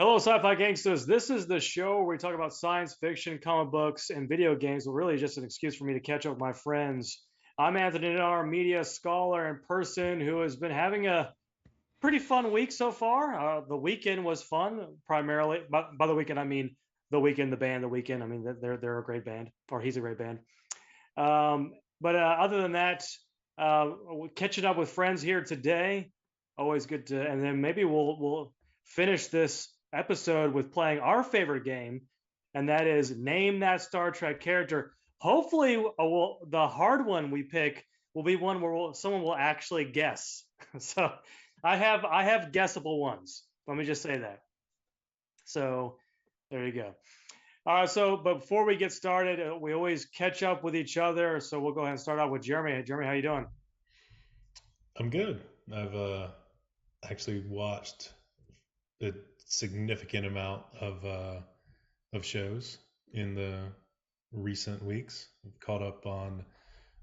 Hello, sci-fi gangsters. This is the show where we talk about science fiction, comic books, and video games. But really, just an excuse for me to catch up with my friends. I'm Anthony, our media scholar and person who has been having a pretty fun week so far. The weekend was fun, primarily. By the weekend, I mean the weekend, the band, the weekend. I mean they're a great band, or he's a great band. But other than that, catching up with friends here today. Always good to, and then maybe we'll finish this episode with playing our favorite game, and that is name that Star Trek character. Hopefully, the hard one we pick will be one where someone will actually guess. So I have guessable ones. Let me just say that. So there you go. All right. So, but before we get started, we always catch up with each other. So we'll go ahead and start out with Jeremy. Hey, Jeremy, how you doing? I'm good. I've actually watched a significant amount of shows in the recent weeks. I've caught up on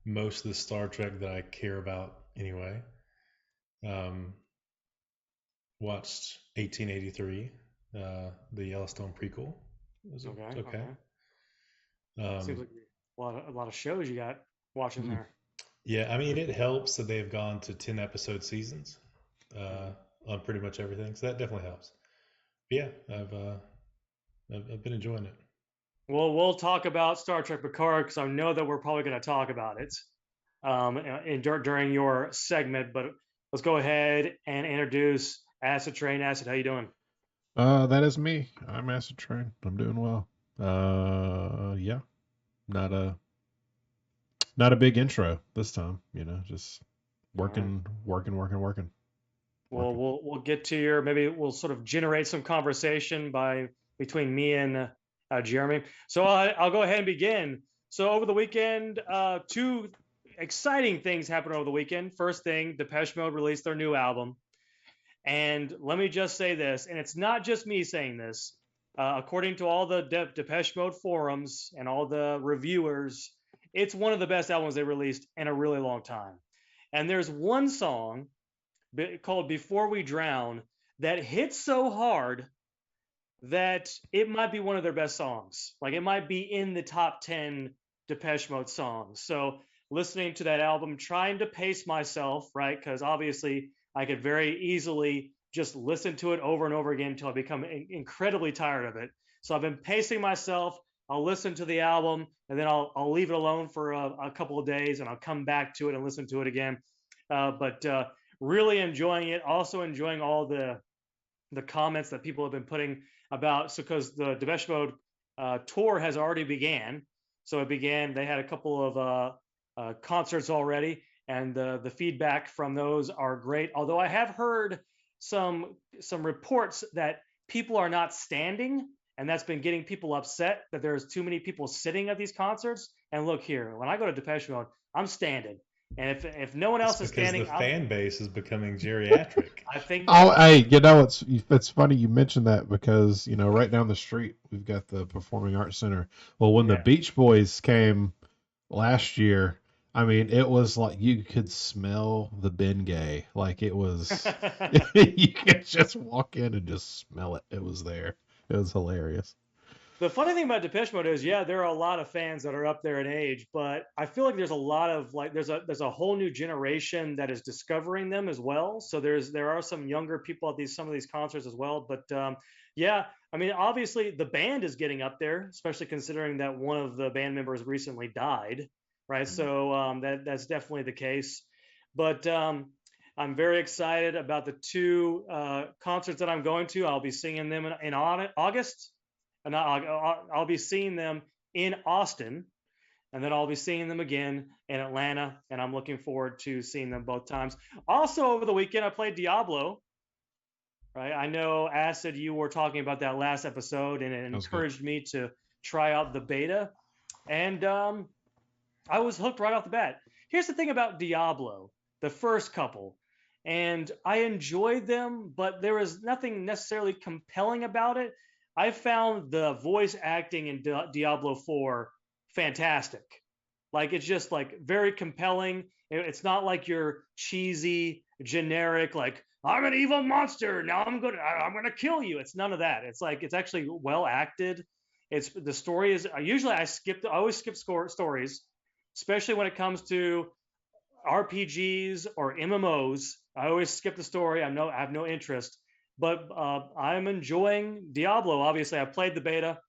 most of the Star Trek that I care about anyway. Um, Watched 1883, the Yellowstone prequel. It was Okay. okay. Okay. Seems Um, like a lot of shows you got watching mm, there. yeah, I mean, it helps that they've gone to 10 episode seasons uh, Mhm. on pretty much everything. So that definitely helps. But yeah, I've been enjoying it. Well, we'll talk about Star Trek Picard because I know that we're probably going to talk about it during your segment. But let's go ahead and introduce Acidtrain. Acid, how you doing? That is me. I'm Acidtrain. I'm doing well. Yeah, not a not a big intro this time. Just All right. Well, working. we'll get to your maybe we'll sort of generate some conversation by between me and Jeremy. So I'll go ahead and begin. So over the weekend, two exciting things happened over the weekend. First thing, Depeche Mode released their new album. And let me just say this, and it's not just me saying this. According to all the Depeche Mode forums and all the reviewers, it's one of the best albums they released in a really long time. And there's one song called Before We Drown that hits so hard that it might be one of their best songs. Like it might be in the top 10 Depeche Mode songs. So listening to that album, trying to pace myself, right? Because obviously I could very easily just listen to it over and over again until I become incredibly tired of it. So I've been pacing myself. I'll listen to the album and then I'll leave it alone for a couple of days and I'll come back to it and listen to it again. But really enjoying it. Also enjoying all the comments that people have been putting about. So because the Depeche Mode tour has already began, so it began. They had a couple of concerts already, and the feedback from those are great. Although I have heard some reports that people are not standing, and that's been getting people upset that there's too many people sitting at these concerts. And look here, when I go to Depeche Mode, I'm standing, and if no one It's else is because the standing, fan base is becoming geriatric. I think Oh, that's hey, it's funny you mentioned that because right down the street we've got the Performing Arts Center. Well, when the yeah. Beach Boys came last year, I mean, it was like you could smell the Bengay. Like it was, you could just walk in and just smell it. It was there. It was hilarious. The funny thing about Depeche Mode is, yeah, there are a lot of fans that are up there in age, but I feel like there's a lot of like there's a whole new generation that is discovering them as well. So there are some younger people at these some of these concerts as well. But yeah, I mean, obviously the band is getting up there, especially considering that one of the band members recently died, right? So that's definitely the case. But I'm very excited about the two concerts that I'm going to. I'll be singing them in August and I'll be seeing them in Austin, and then I'll be seeing them again in Atlanta, and I'm looking forward to seeing them both times. Also, over the weekend, I played Diablo. Right, I know Acid, you were talking about that last episode, and it That was good. encouraged me to try out the beta, and I was hooked right off the bat. Here's the thing about Diablo, the first couple, and I enjoyed them, but there was nothing necessarily compelling about it. I found the voice acting in Diablo 4 fantastic. Like it's just like very compelling. It's not like your cheesy generic like I'm an evil monster. Now I'm gonna kill you. It's none of that. It's like it's actually well acted. It's the story is usually I always skip stories, especially when it comes to RPGs or MMOs. I always skip the story. I have no interest. But I'm enjoying Diablo. Obviously, I played the beta.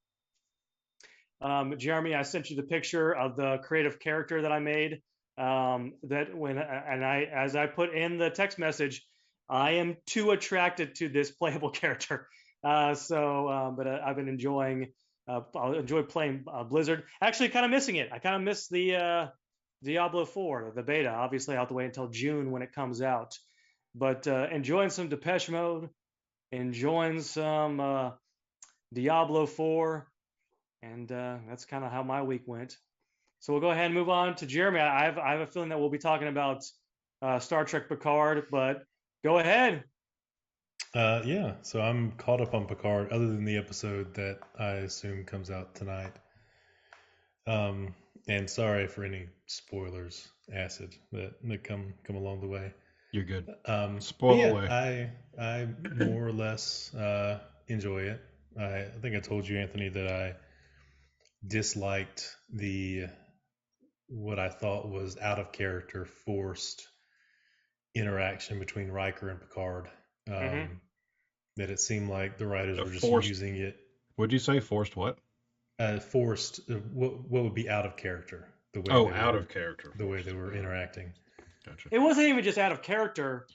Jeremy, I sent you the picture of the creative character that I made. As I put in the text message, I am too attracted to this playable character. But I've been enjoying. I'll enjoy playing Blizzard. Actually, kind of missing it. I kind of miss the Diablo 4, the beta. Obviously, I have to wait until June when it comes out. But enjoying some Depeche Mode, enjoying some Diablo 4, and that's kind of how my week went. So we'll go ahead and move on to Jeremy. I have a feeling that we'll be talking about Star Trek Picard, but go ahead. Yeah, so I'm caught up on Picard, other than the episode that I assume comes out tonight. And sorry for any spoilers, Acid, that come along the way. You're good. But Spoil yeah, away. I more or less enjoy it. I think I told you, Anthony, that I disliked what I thought was out of character, forced interaction between Riker and Picard. Mm-hmm. That it seemed like the writers were just Forced. using it. Would you say forced what? Forced. What would be out of character? The way out of character. The way they were interacting. Gotcha. It wasn't even just out of character.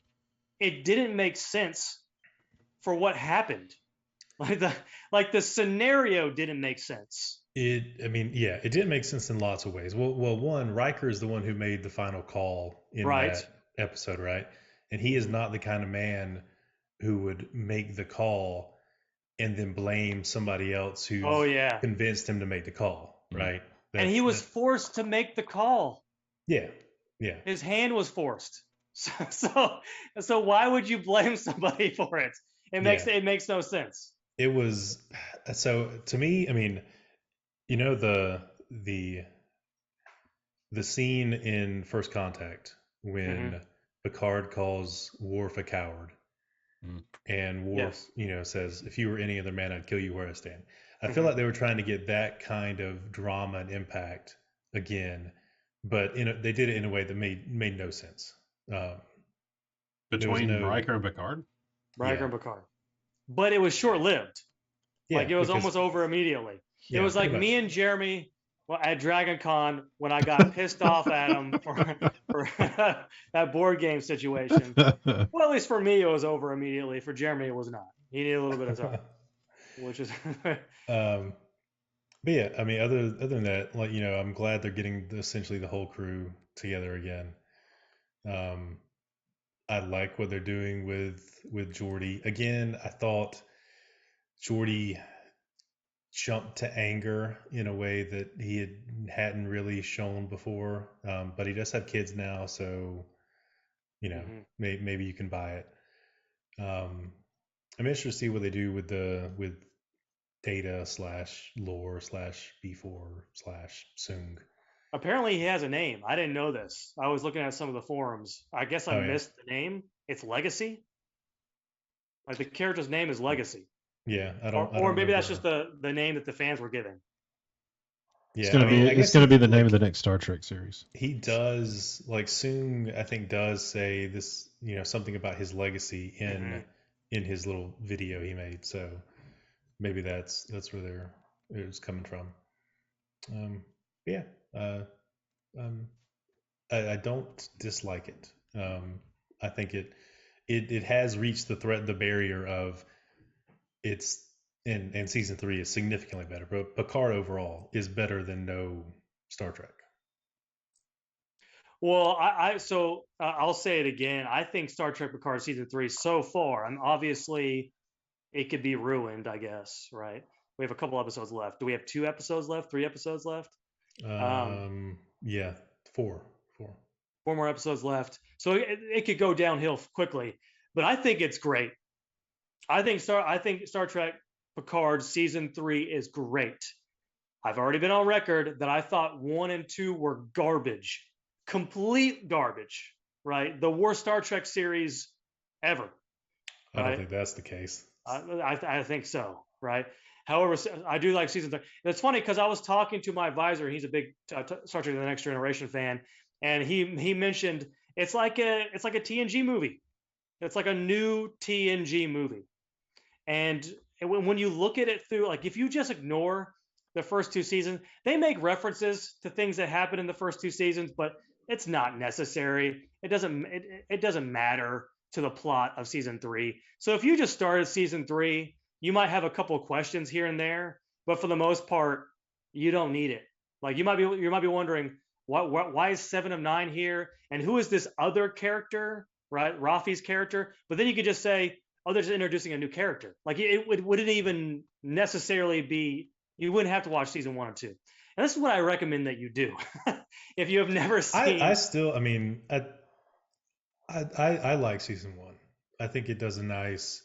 It didn't make sense for what happened. Like the scenario didn't make sense. It didn't make sense in lots of ways. Well, one, Riker is the one who made the final call in that episode, right? And he is not the kind of man who would make the call and then blame somebody else who convinced him to make the call, right? And he was forced to make the call. Yeah. His hand was forced. So why would you blame somebody for it? It makes no sense. It was so to me. I mean, you know the scene in First Contact when Picard calls Worf a coward, and Worf, says, "If you were any other man, I'd kill you where I stand." I feel like they were trying to get that kind of drama and impact again, but they did it in a way that made no sense. Between Riker and Picard? Riker and Picard. But it was short-lived. Yeah, like it was almost over immediately. Yeah, it was like me and Jeremy at Dragon Con when I got pissed off at him for that board game situation. Well, at least for me, it was over immediately. For Jeremy, it was not. He needed a little bit of time, which is. But yeah, I mean, other than that, like I'm glad they're getting essentially the whole crew together again. I like what they're doing with Geordi. Again, I thought Geordi jumped to anger in a way that he hadn't really shown before. But he does have kids now, so maybe you can buy it. I'm interested to see what they do with Data /lore /B4/Sung. Apparently he has a name. I didn't know this. I was looking at some of the forums. I guess I missed the name. It's Legacy. Like the character's name is Legacy. Yeah, or maybe that's just the name that the fans were giving. Yeah, it's gonna be the name of the next Star Trek series. He does, like Sung, I think, does say this, something about his legacy in his little video he made. So maybe that's where it was coming from. I don't dislike it. I think it has reached the barrier of it's in season 3 is significantly better, but Picard overall is better than no Star Trek. Well, I'll say it again. I think Star Trek Picard season 3 so far, and obviously it could be ruined, I guess, right? We have a couple episodes left. Do we have 2 episodes left? 3 episodes left? Yeah, 4 more episodes left. So it could go downhill quickly, but I think it's great. I think Star Trek Picard season 3 is great. I've already been on record that I thought 1 and 2 were garbage, complete garbage. right? The worst Star Trek series ever, I don't right? think that's the case. I think so, right? However, I do like season 3. It's funny because I was talking to my advisor. He's a big Star Trek: The Next Generation fan, and he mentioned it's like a TNG movie. It's like a new TNG movie. And when you look at it through, like if you just ignore the first 2 seasons, they make references to things that happen in the first 2 seasons, but it's not necessary. It doesn't matter to the plot of season 3. So if you just started season 3, you might have a couple of questions here and there, but for the most part, you don't need it. Like you might be wondering why is 7 of 9 here, and who is this other character, right? Rafi's character. But then you could just say, oh, they're just introducing a new character. Like wouldn't even necessarily be, you wouldn't have to watch season 1 and 2. And this is what I recommend that you do. If you have never seen. I like season 1. I think it does a nice,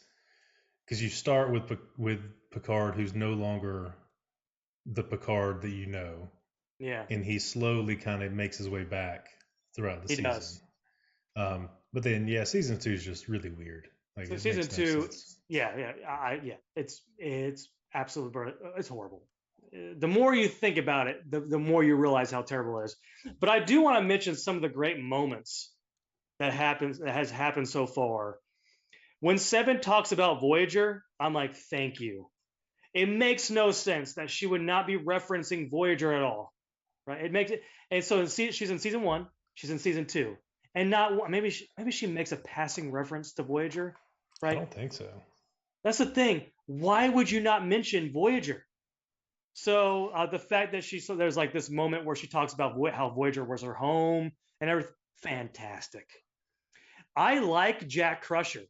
because you start with Picard, who's no longer the Picard that you know. Yeah. And he slowly kind of makes his way back throughout the season. Does. But then, yeah, season 2 is just really weird. Like so season 2, it's absolutely, it's horrible. The more you think about it, the more you realize how terrible it is. But I do want to mention some of the great moments that has happened so far. When 7 talks about Voyager, I'm like, thank you. It makes no sense that she would not be referencing Voyager at all, right? It makes it, and so she's in season 1, she's in season 2, and not maybe she makes a passing reference to Voyager, right? I don't think so. That's the thing. Why would you not mention Voyager? So the fact that there's like this moment where she talks about how Voyager was her home and everything, fantastic. I like Jack Crusher.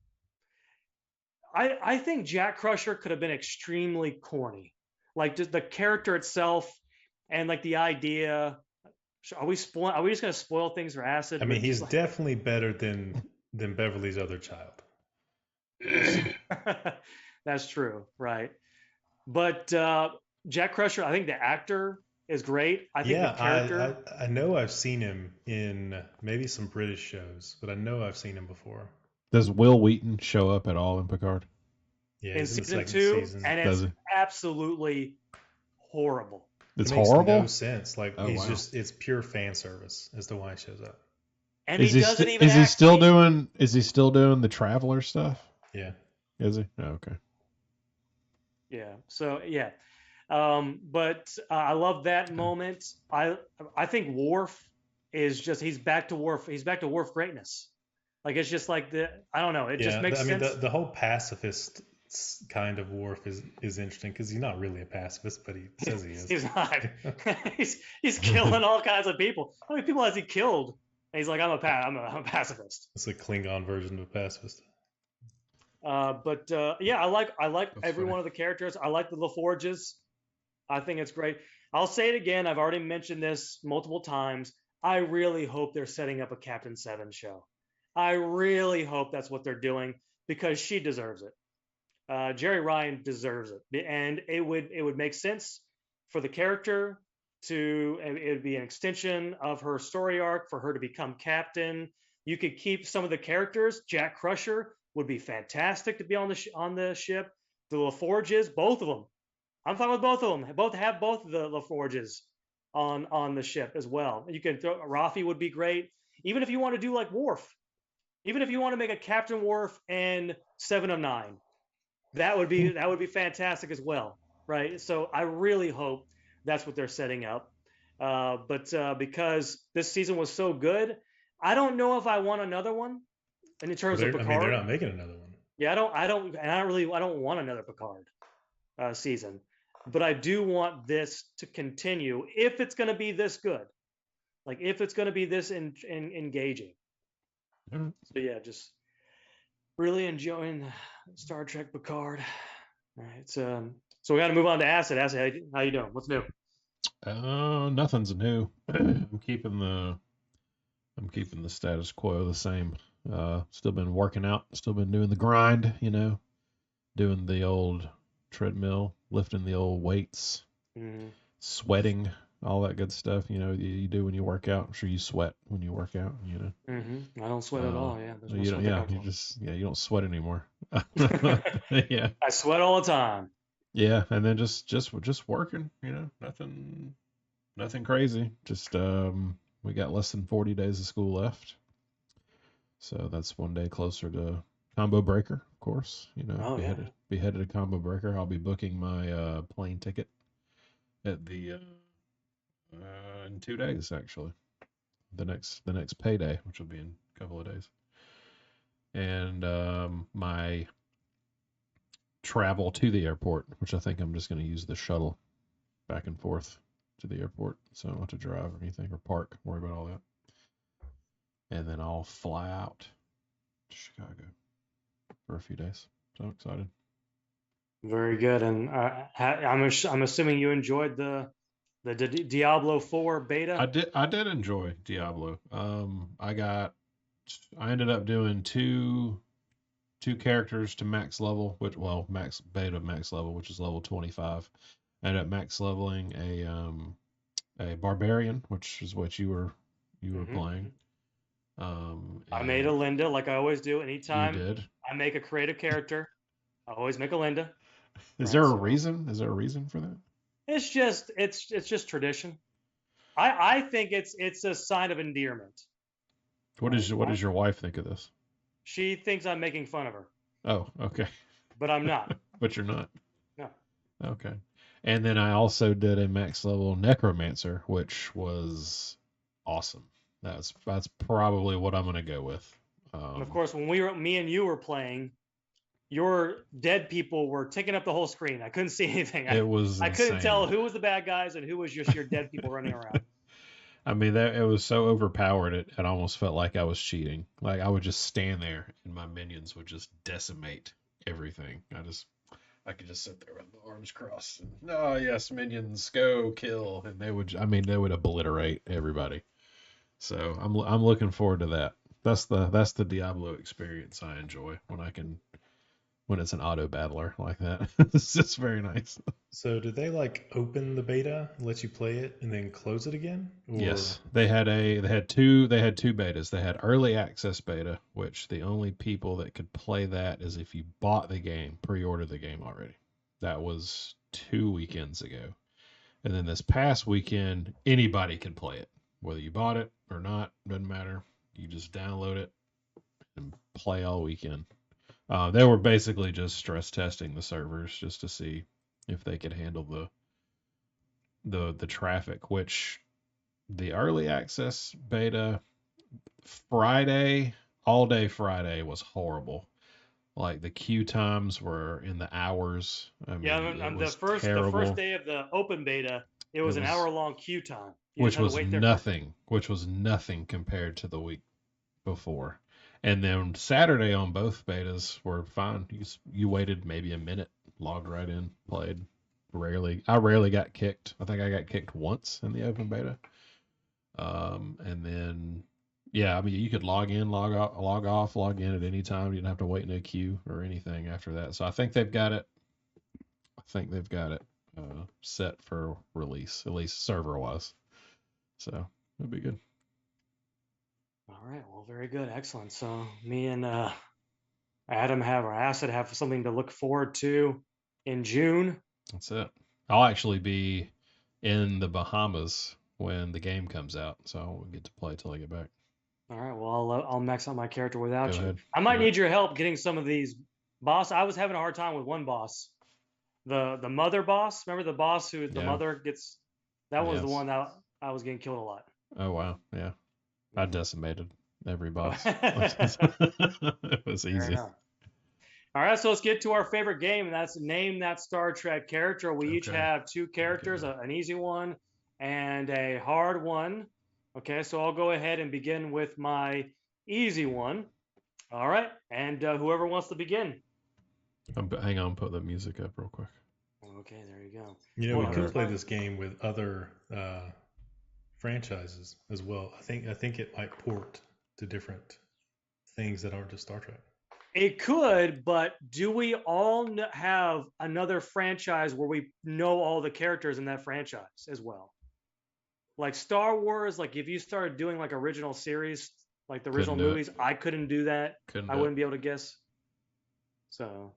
I think Jack Crusher could have been extremely corny, like just the character itself and like the idea. Are we just going to spoil things for Acid? I mean, he's definitely better than Beverly's other child. That's true, right? But Jack Crusher, I think the actor is great. I think the character. I know I've seen him in maybe some British shows, but I know I've seen him before. Does Will Wheaton show up at all in Picard? Yeah, in season 2, and it's absolutely horrible. It's makes horrible. No sense. Like it's pure fan service as to why he shows up. And he doesn't even. Is he still doing? Is he still doing the Traveler stuff? Yeah. Is he? Oh, okay. Yeah. So yeah, but I love that moment. I think Worf is just he's back to Worf. He's back to Worf greatness. Like it's just like I don't know. It just makes sense. I mean, the whole pacifist kind of Worf is interesting because he's not really a pacifist, but he says he is. He's not. he's killing all kinds of people. How many people has he killed? And he's like, I'm a pacifist. It's a Klingon version of a pacifist. Yeah, I like That's every funny. One of the characters. I like the LaForges. I think it's great. I'll say it again. I've already mentioned this multiple times. I really hope they're setting up a Captain 7 show. I really hope that's what they're doing because she deserves it. Jerry Ryan deserves it, and it would make sense for the character to. It would be an extension of her story arc for her to become captain. You could keep some of the characters. Jack Crusher would be fantastic to be on the ship. The LaForges, both of them. I'm fine with both of them. Have both of the LaForges on the ship as well. You can throw Rafi would be great. Even if you want to do like Worf. Even if you want to make a Captain Worf and 7 of 9, that would be fantastic as well, right? So I really hope that's what they're setting up. But because this season was so good, I don't know if I want another one. And in terms of Picard, I mean, they're not making another one. Yeah, I don't want another Picard season, but I do want this to continue if it's going to be this good, like if it's going to be this engaging. Mm-hmm. So yeah, just really enjoying Star Trek Picard. All right, so we got to move on to Acid. Acid, how you doing? What's new? Nothing's new. I'm keeping the status quo the same. Still been working out. Still been doing the grind. Doing the old treadmill, lifting the old weights, sweating all that good stuff. You do when you work out. I'm sure you sweat when you work out. I don't sweat at all. Yeah, there's no You don't. sweat that Yeah, comes you don't sweat anymore. Yeah, I sweat all the time. yeah, and then just working. Nothing crazy. Just we got less than 40 days of school left, so that's one day closer to Combo Breaker, of course. Oh yeah. Be headed to Combo Breaker. I'll be booking my plane ticket at the in 2 days actually. The next payday, which will be in a couple of days, and my travel to the airport, which I think I'm just going to use the shuttle back and forth to the airport, so I don't have to drive or anything or park. Worry about all that, and then I'll fly out to Chicago for a few days. So excited. Very good. And I'm assuming you enjoyed the Diablo 4 beta. I did enjoy Diablo. I ended up doing two characters to max level, max beta max level, which is level 25. I ended up max leveling a barbarian, which is what you were playing. I made a Linda like I always do. You Anytime did. I make a creative character, I always make a Linda. Is Right, there a so reason? Is there a reason for that? it's just tradition. I think it's a sign of endearment. What Right? does your wife think of this? She thinks I'm making fun of her, Oh, okay. but I'm not. But you're not. No. Okay. And then I also did a max level necromancer, which was awesome. That's probably what I'm gonna go with. And of course, when me and you were playing, your dead people were taking up the whole screen. I couldn't see anything. It was I couldn't insane. tell who was the bad guys and who was just your dead people running around. I mean, it was so overpowered. It almost felt like I was cheating. Like I would just stand there and my minions would just decimate everything. I could just sit there with my arms crossed and, oh yes, minions, go kill, and they would obliterate everybody. So I'm looking forward to that. That's the Diablo experience I enjoy when it's an auto battler like that. It's just very nice. So did they like open the beta, let you play it, and then close it again? Or Yes, they had two betas. They had early access beta, which the only people that could play that is if you bought the game, pre-ordered the game already. That was 2 weekends ago. And then this past weekend, anybody can play it, whether you bought it or not, doesn't matter. You just download it and play all weekend. They were basically just stress testing the servers just to see if they could handle the traffic, which the early access beta Friday, all day Friday was horrible. Like the queue times were in the hours. I mean, Yeah, it on was the first terrible. day of the open beta, it It was an was, hour-long queue time. You just which had to was wait there for. nothing compared to the week before. And then Saturday on both betas were fine. You waited maybe a minute, logged right in, played. I rarely got kicked. I think I got kicked once in the open beta. And then, yeah, I mean, you could log in, log off, log in at any time. You didn't have to wait in a queue or anything after that. So I think they've got it. Set for release, at least server wise. So it'll be good. All right, well, very good, excellent. So me and Acid have something to look forward to in June. That's it. I'll actually be in the Bahamas when the game comes out, so I won't get to play till I get back. All right, well, I'll max out my character without Go you. ahead. I might Do it. need your help getting some of these boss. I was having a hard time with one boss, the mother boss. Remember the boss who the Yeah. mother gets? That was the Yes. one that I was getting killed a lot. Oh wow, yeah. I decimated every boss. Fair It was easy. enough. All right, so let's get to our favorite game, and that's name that Star Trek character. We each Okay. have two characters, Okay. an easy one and a hard one. Okay, so I'll go ahead and begin with my easy one. All right, and whoever wants to begin. Hang on, put the music up real quick. Okay, there you go. You know, Well, we could play this game with other franchises as well. I think it might port to different things that aren't just Star Trek. It could, but do we all have another franchise where we know all the characters in that franchise as well? like Star Wars, like if you started doing like original series, like the original Couldn't do it. movies, I couldn't do that. Couldn't I do it. wouldn't be able to guess. So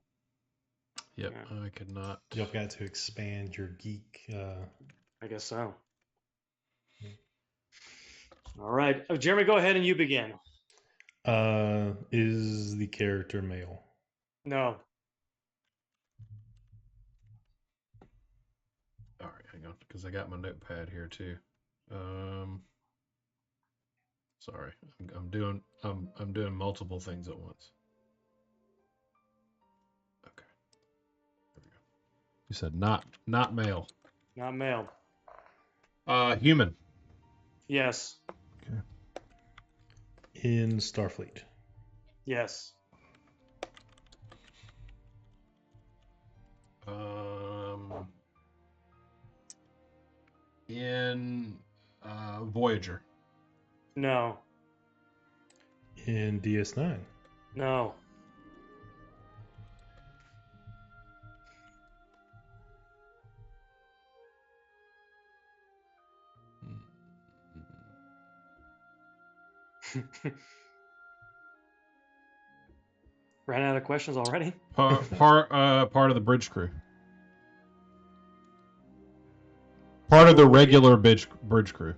Yep, yeah. I could not. You've got to expand your geek. I guess so. All right, Jeremy, go ahead and you begin. Is the character male? No. All right, hang on, because I got my notepad here too. Sorry, I'm doing multiple things at once. Okay, there we go. You said not male. Not male. Human. Yes. Okay. In Starfleet? Yes. In Voyager. No. In DS9? No. Ran out of questions already? Part of the bridge crew. Part of the regular bridge crew.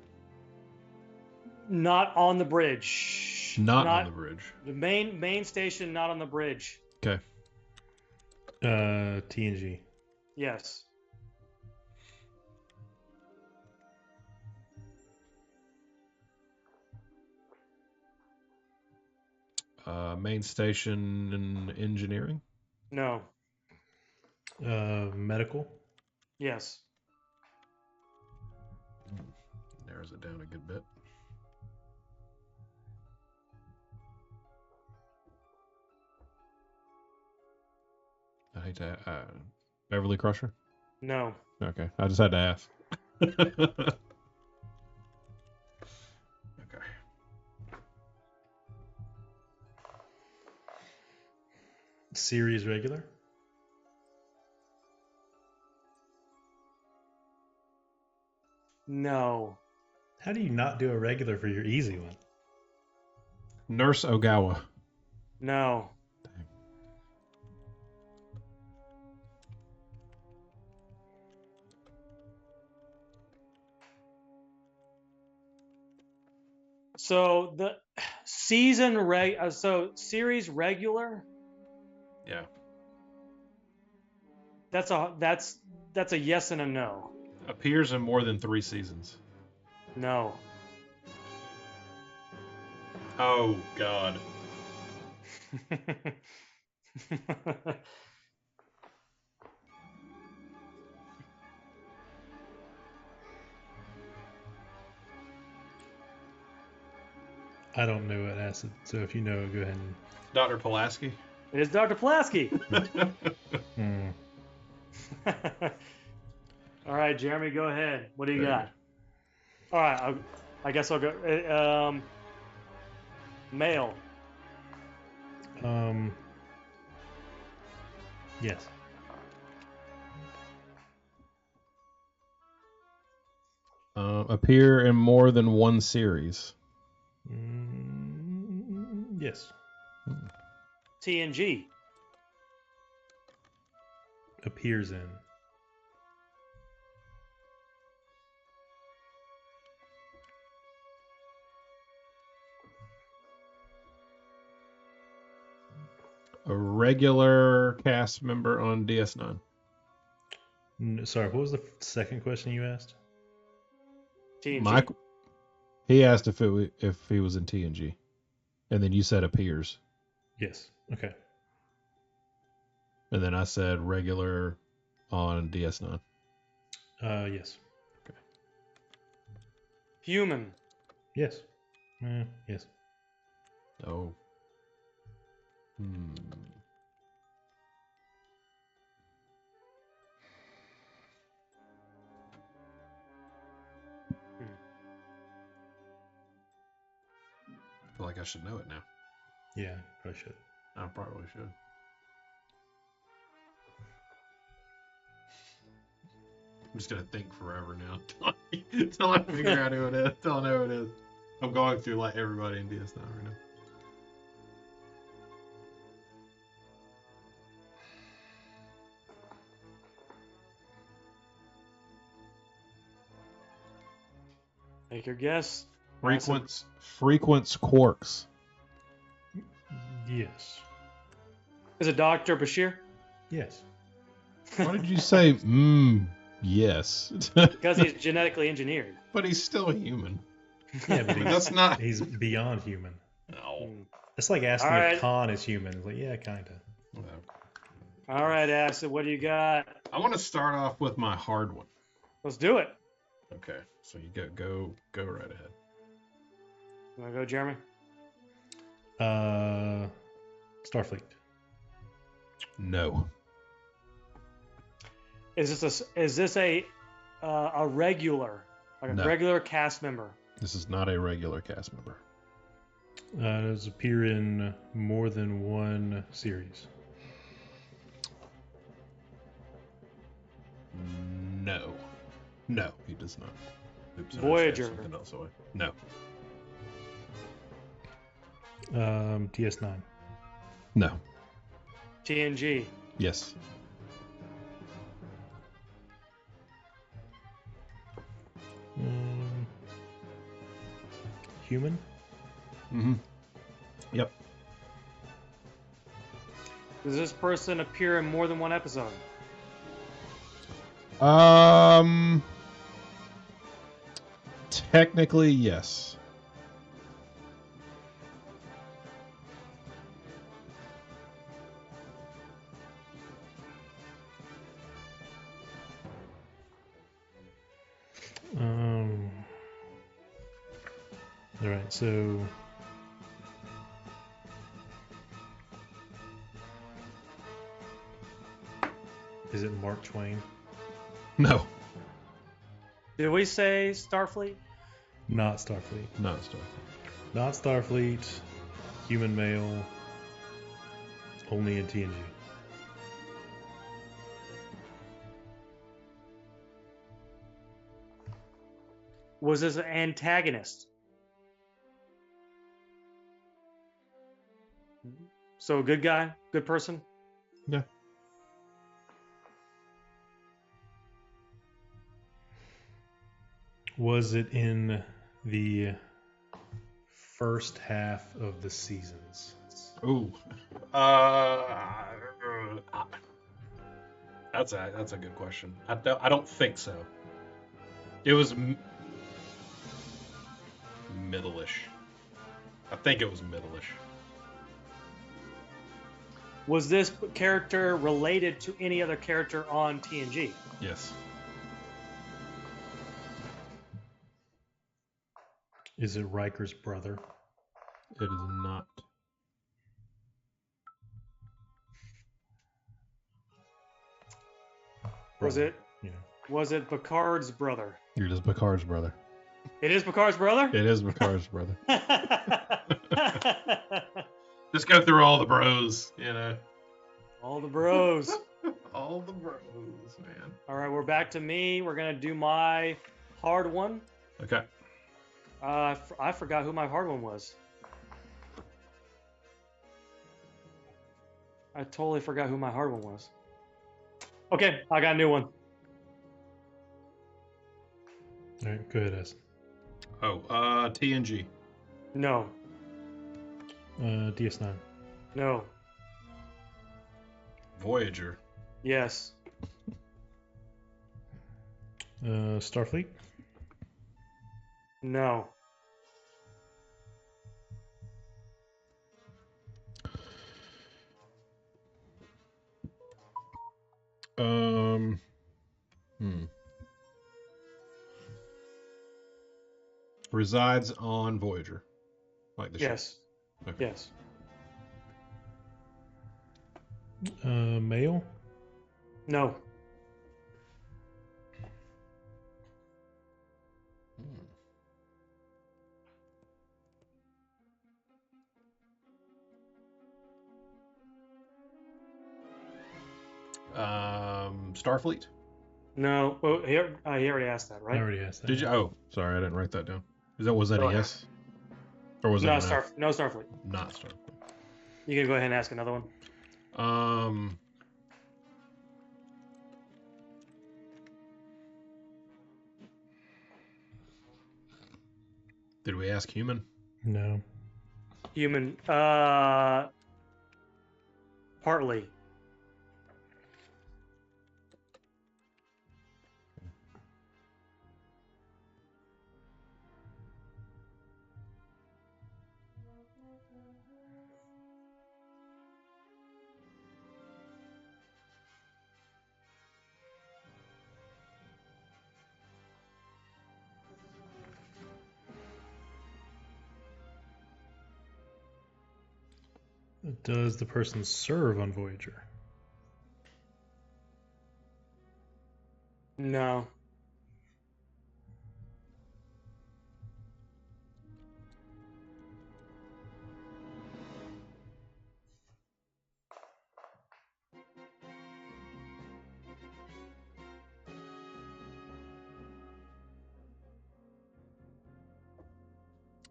Not on the bridge. Not on the bridge. The main station, not on the bridge. Okay. TNG? Yes. Main station in engineering? No. Medical? Yes. Narrows it down a good bit. I hate to Beverly Crusher? No. Okay, I just had to ask. Okay. Series regular? No. How do you not do a regular for your easy one? Nurse Ogawa. No. So the series regular. Yeah. That's a yes and a no. Appears in more than 3 seasons. No. Oh, God. I don't know what acid, so if you know, go ahead and... Dr. Pulaski? It is Dr. Pulaski. All right, Jeremy, go ahead. What do you got? All right, I guess I'll go. Male. Yes. Appear in more than 1 series. Yes. TNG. Appears in. A regular cast member on DS9. Sorry, what was the second question you asked? TNG. Mike, he asked if he was in TNG, and then you said appears, Yes. Okay. and then I said regular on DS9. Yes. Okay. Human. Yes. Yes. Oh. I feel like I should know it now. Yeah, probably should. I probably should. just gonna think forever now until I figure out who it is. Until I know who it is. I'm going through like everybody in DS9 right now. Take your guess. Frequents Quarks. Yes. Is it Dr. Bashir? Yes. Why did you say, yes? Because he's genetically engineered. But he's still a human. Yeah, but That's not. he's beyond human. No. It's like asking All if right. Khan is human. It's like, yeah, kind of. All right, Acid, what do you got? I want to start off with my hard one. Let's do it. Okay, so you go right ahead. You want to go, Jeremy? Starfleet. No. Is this a regular, like a No. regular cast member? This is not a regular cast member. Does appear in more than one series. No. No, he does not. Oops, I Voyager. just gave something else away. No. DS9. No. TNG. Yes. Human. Mm-hmm. Yep. Does this person appear in more than one episode? Technically, yes. All right, so is it Mark Twain? No. Did we say Starfleet? Not Starfleet. Not Star. Not Starfleet. Human male. Only in TNG. Was this an antagonist? So a good guy, good person? Yeah. Was it in the first half of the seasons? Ooh. That's a good question. I don't think so. It was middle-ish. I think it was middle-ish. Was this character related to any other character on TNG? Yes. Is it Riker's brother? It is not. Brother, Was it Picard's brother? It is Picard's brother. It is Picard's brother? It is Picard's brother. Just go through all the bros, you know. All the bros. All the bros, man. All right, we're back to me. We're going to do my hard one. Okay. I forgot who my hard one was. I totally forgot who my hard one was. Okay, I got a new one. All right, go ahead, S. Oh, TNG. No. DS9. No. Voyager. Yes. Starfleet. No. Resides on Voyager. Like the Yes. ship. Okay. Yes. Male. No. Starfleet. No. Well, here, he already asked that, I right? already asked that. Did you? yeah. Oh, sorry, I didn't write that down. Was that Go a ahead. yes? Or was No, that a no? no Starfleet. Not Starfleet. You can go ahead and ask another one. Um, did we ask human? No. Human. Partly. Does the person serve on Voyager? No.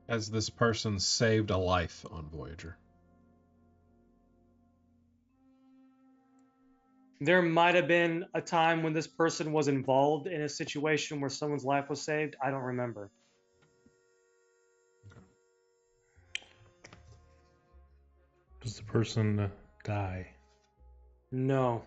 Has this person saved a life on Voyager? There might have been a time when this person was involved in a situation where someone's life was saved. I don't remember. Does the person die? No.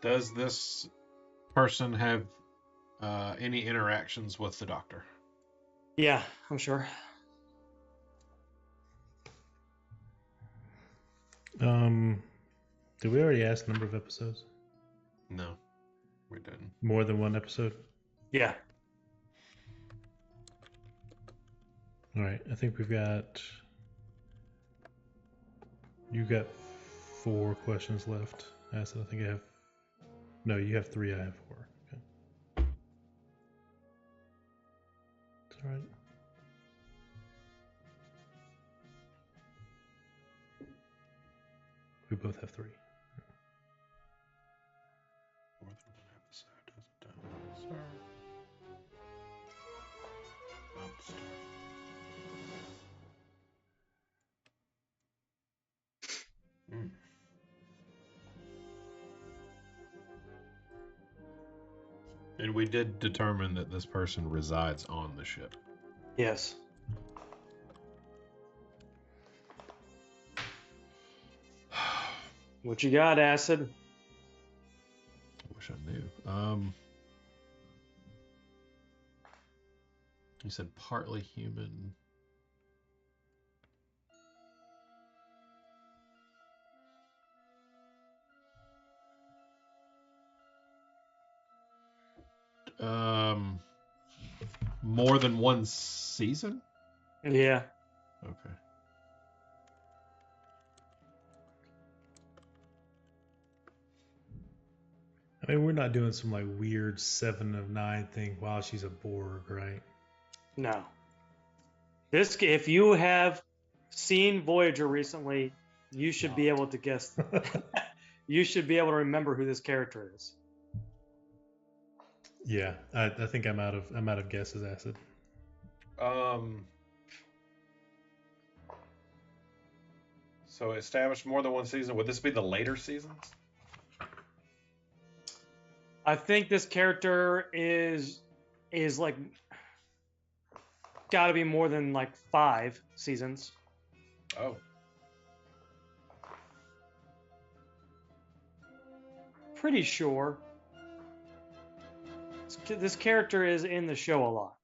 Does this person have any interactions with the Doctor? Yeah, I'm sure. Did we already ask the number of episodes? No, we didn't. More than one episode? Yeah. All right. I think we've got. You got 4 questions left. Acid, I think I have. No, you have 3. I have 4. Okay. It's all right. We both have 3. More than one episode, does it don't, sir? And we did determine that this person resides on the ship. Yes. What you got, Acid? I wish I knew. You said partly human. More than one season? Yeah. Okay. I mean, we're not doing some like weird 7 of 9 thing while she's a Borg, right? No. If you have seen Voyager recently, you should be able to guess. You should be able to remember who this character is. Yeah, I think I'm out of guesses, Acid. So established more than one season. Would this be the later seasons? I think this character is like got to be more than like 5 seasons. Oh. Pretty sure. This character is in the show a lot.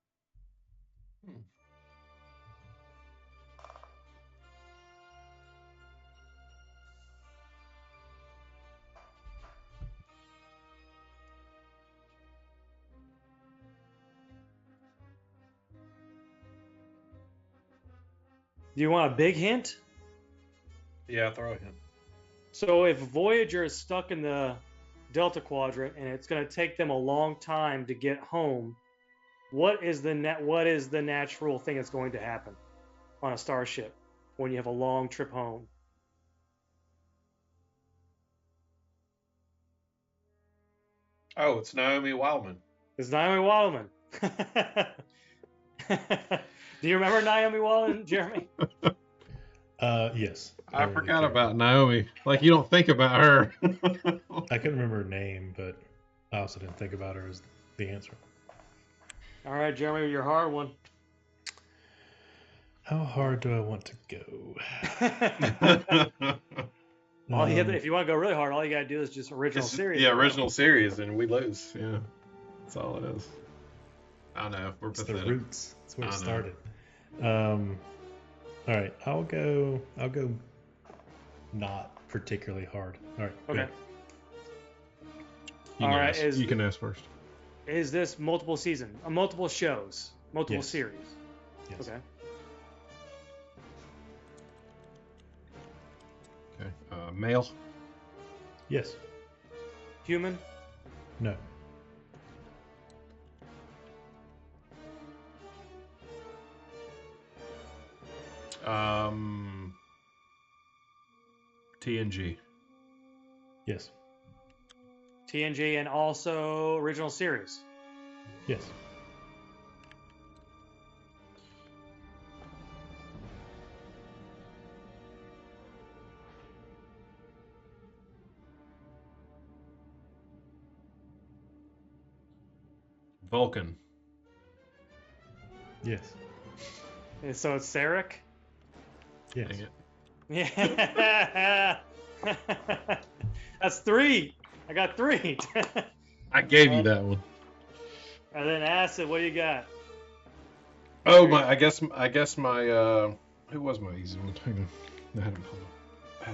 Do you want a big hint? Yeah, throw a hint. So if Voyager is stuck in the Delta Quadrant and it's going to take them a long time to get home, what is the natural thing that's going to happen on a starship when you have a long trip home? Oh, it's Naomi Wildman. It's Naomi Wildman. Do you remember Naomi Wildman, Jeremy? Yes. I really forgot do. about Naomi. Like, you don't think about her. I couldn't remember her name, but I also didn't think about her as the answer. All right, Jeremy, your hard one. How hard do I want to go? If you want to go really hard, all you got to do is just original series. Yeah, original series, and we lose. Yeah, that's all it is. I know, we're It's pathetic. the roots. That's where I it know. started. All right, I'll go not particularly hard. All right. Okay. Good. All right, You can ask first. Is this multiple season, multiple shows, multiple Yes. series? Yes. Okay. Okay. Male. Yes. Human, No. TNG. Yes. TNG, and also original series. Yes. Vulcan. Yes. And so it's Sarek. Yes. Dang it. Yeah. That's 3. I got 3. I gave you that one. And then Acid, what do you got? Oh my! I guess my who was my easy one? Hang on. I had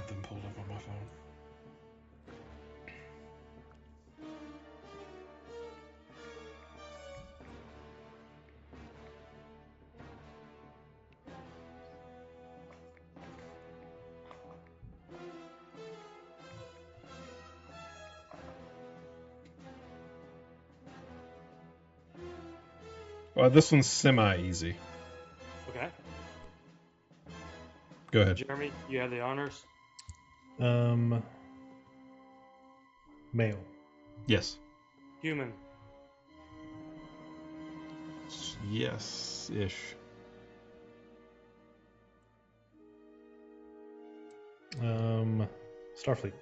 them pulled up on my phone. Well, this one's semi-easy. Okay. Go ahead. Jeremy, you have the honors. Male. Yes. Human, Yes-ish. Starfleet.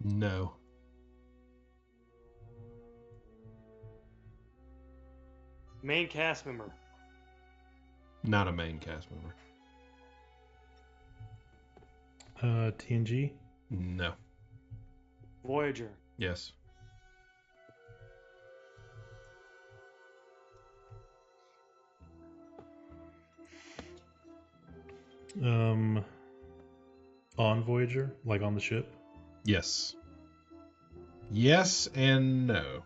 No. main cast member. Not a main cast member. TNG. No. Voyager. Yes. On Voyager, like on the ship. Yes. Yes and no.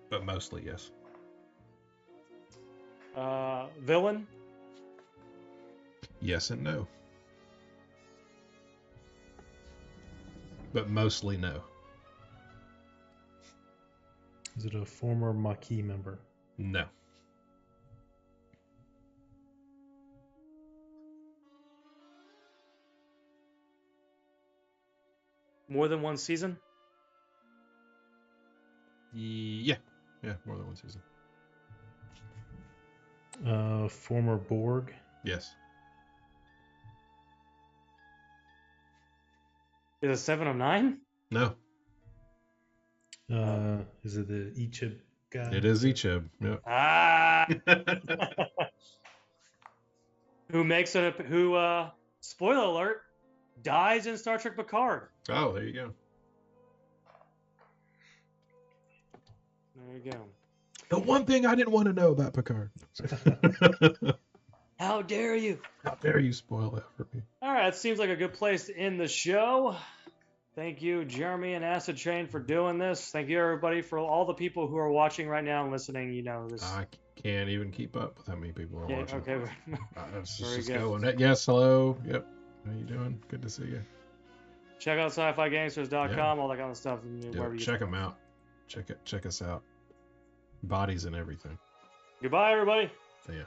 But mostly yes. Villain. Yes and no. But mostly no. Is it a former Maquis member? No. More than one season. Yeah. Yeah, more than one season. Former Borg. Yes. Is it 7 of 9? No. Is it the Ichib guy? It is Ichib. Yep. Ah. Who spoiler alert, dies in Star Trek Picard. Oh, there you go. There you go. The one thing I didn't want to know about Picard. How dare you? How dare you spoil that for me? All right, it seems like a good place to end the show. Thank you, Jeremy and Acidtrain, for doing this. Thank you, everybody, for all the people who are watching right now and listening. You know this. I can't even keep up with how many people are Yeah, watching. okay. It's Very just good. going. Yes, hello. Yep. How you doing? Good to see you. Check out sci-figangsters.com, all that kind of stuff. Yeah, check them out. Check us out. Bodies and everything. Goodbye, everybody. See ya.